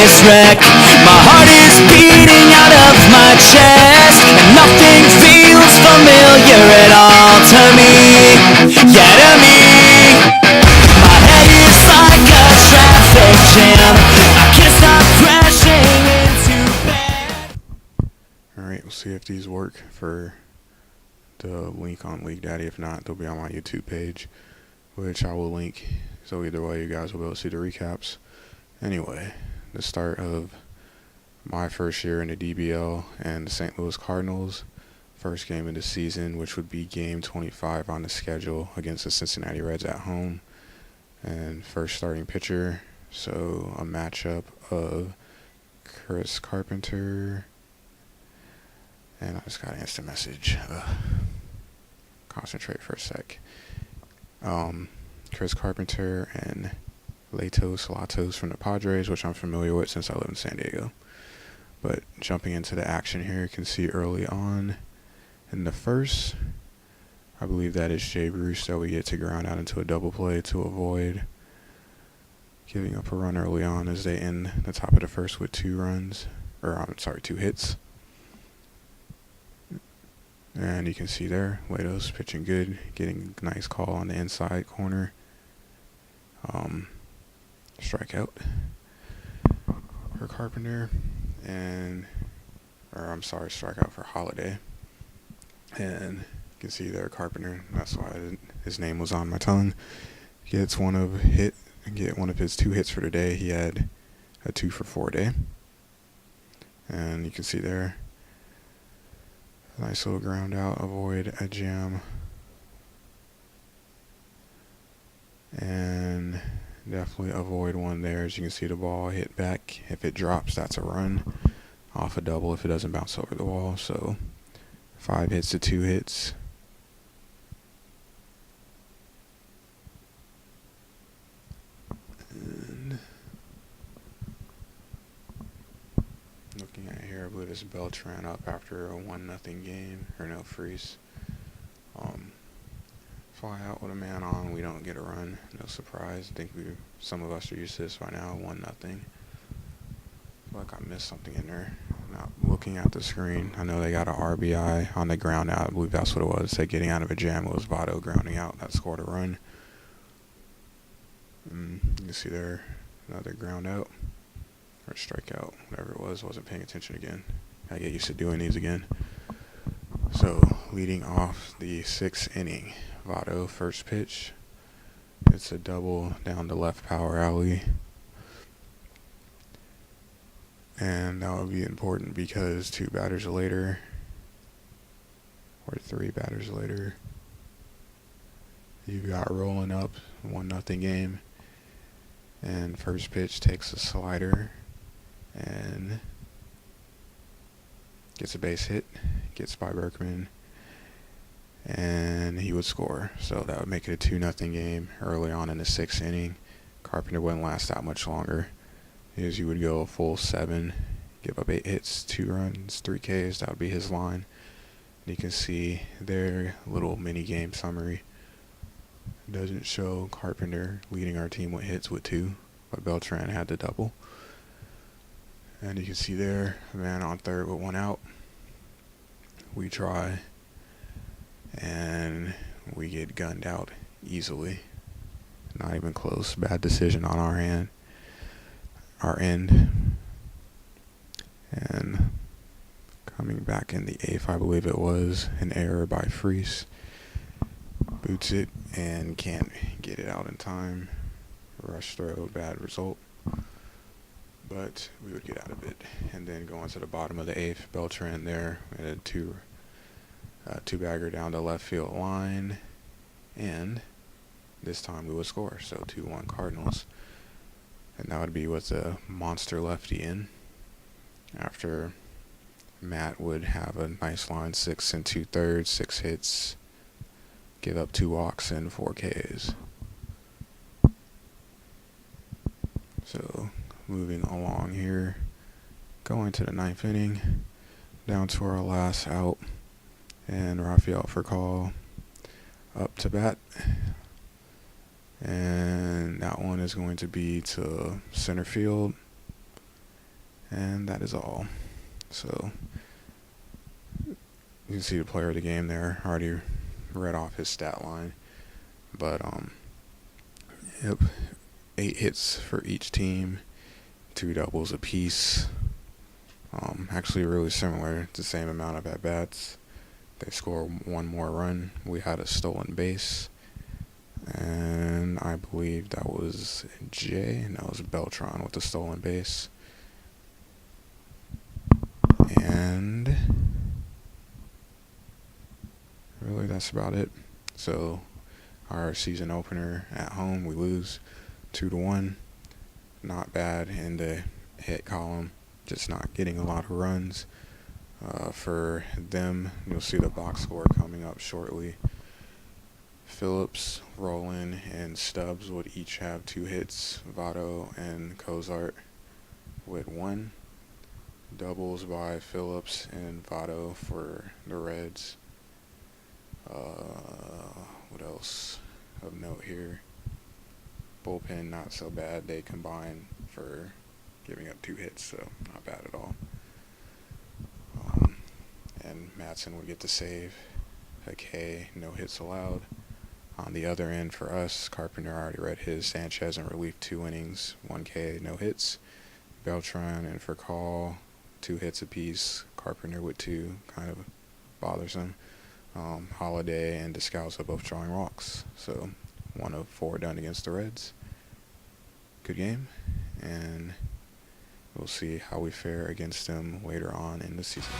this wreck. My heart is beating out of my chest, and nothing feels familiar at all to me. Yeah, to me. My head is like a traffic jam. I can't stop crashing into bed. Alright, we'll see if these work for the link on League Daddy. If not, they'll be on my YouTube page, which I will link. So either way, you guys will be able to see the recaps. Anyway, the start of my first year in the DBL and the St. Louis Cardinals. First game of the season, which would be game 25 on the schedule against the Cincinnati Reds at home. And first starting pitcher, so a matchup of Chris Carpenter. And I just got an instant message. Concentrate for a sec. Chris Carpenter and Latos from the Padres, which I'm familiar with since I live in San Diego. But jumping into the action here, you can see early on in the first, I believe that is Jay Bruce that we get to ground out into a double play to avoid giving up a run early on as they end the top of the first with 2 hits. And you can see there, Latos pitching good, getting a nice call on the inside corner. Strikeout for Carpenter, strikeout for Holiday. And you can see there, Carpenter, that's why his name was on my tongue, get one of his 2 hits for the day. He had a 2-for-4 day. And you can see there, nice little ground out, avoid a jam. And definitely avoid one there. As you can see, the ball hit back. If it drops, that's a run off a double if it doesn't bounce over the wall. So 5 hits to 2 hits. And looking at here, I believe it's Beltran up after a 1-0 game, or no, freeze. Fly out with a man on, we don't get a run. No surprise. I think some of us are used to this by now. 1-0. I feel like I missed something in there. Not looking at the screen. I know they got an RBI on the ground out. I believe that's what it was. They getting out of a jam. It was Votto grounding out. That scored a run. You can see there another ground out or strikeout, whatever it was. Wasn't paying attention again. I get used to doing these again. So leading off the 6th inning, Votto first pitch. It's a double down the left power alley. And that would be important because 2 batters later, or 3 batters later, you got rolling up 1-0 game. And first pitch takes a slider and gets a base hit, gets by Berkman, and he would score. So that would make it a 2-0 game early on in the 6th inning. Carpenter wouldn't last that much longer, as you would go a full 7, give up 8 hits, 2 runs, 3 Ks. That would be his line. And you can see their little mini game summary. Doesn't show Carpenter leading our team with hits with 2, but Beltran had the double. And you can see there, a man on third with 1 out. We try, and we get gunned out easily. Not even close. Bad decision on our end. And coming back in the 8th, I believe it was an error by Freese. Boots it and can't get it out in time. Rush throw, bad result. But we would get out of it. And then going to the bottom of the 8th, Beltran there, and a two-bagger down the left field line. And this time we would score. So 2-1 Cardinals. And that would be with a monster lefty in. After Matt would have a nice line, 6 2/3, 6 hits, give up 2 walks and 4 Ks. So moving along here, going to the 9th inning, down to our last out, and Rafael Furcal up to bat. And that one is going to be to center field. And that is all. So you can see the player of the game there. I already read off his stat line. But yep, 8 hits for each team, 2 doubles apiece. Actually really similar. It's the same amount of at-bats. They score 1 more run. We had a stolen base. And I believe that was Jay, and that was Beltron with the stolen base. And really that's about it. So our season opener at home, we lose 2-1. Not bad in the hit column, just not getting a lot of runs. For them, you'll see the box score coming up shortly. Phillips, Roland, and Stubbs would each have 2 hits. Votto and Cozart with 1. Doubles by Phillips and Votto for the Reds. What else of note here? Bullpen, not so bad. They combine for giving up 2 hits, so not bad at all. And Matson would get the save. A K, no hits allowed. On the other end for us, Carpenter already read his. Sanchez in relief, 2 innings, 1 K, no hits. Beltran and for call, 2 hits apiece. Carpenter with 2, kind of bothersome. Holiday and Descalso both drawing walks. So 1 of 4 done against the Reds. Good game, and we'll see how we fare against them later on in the season.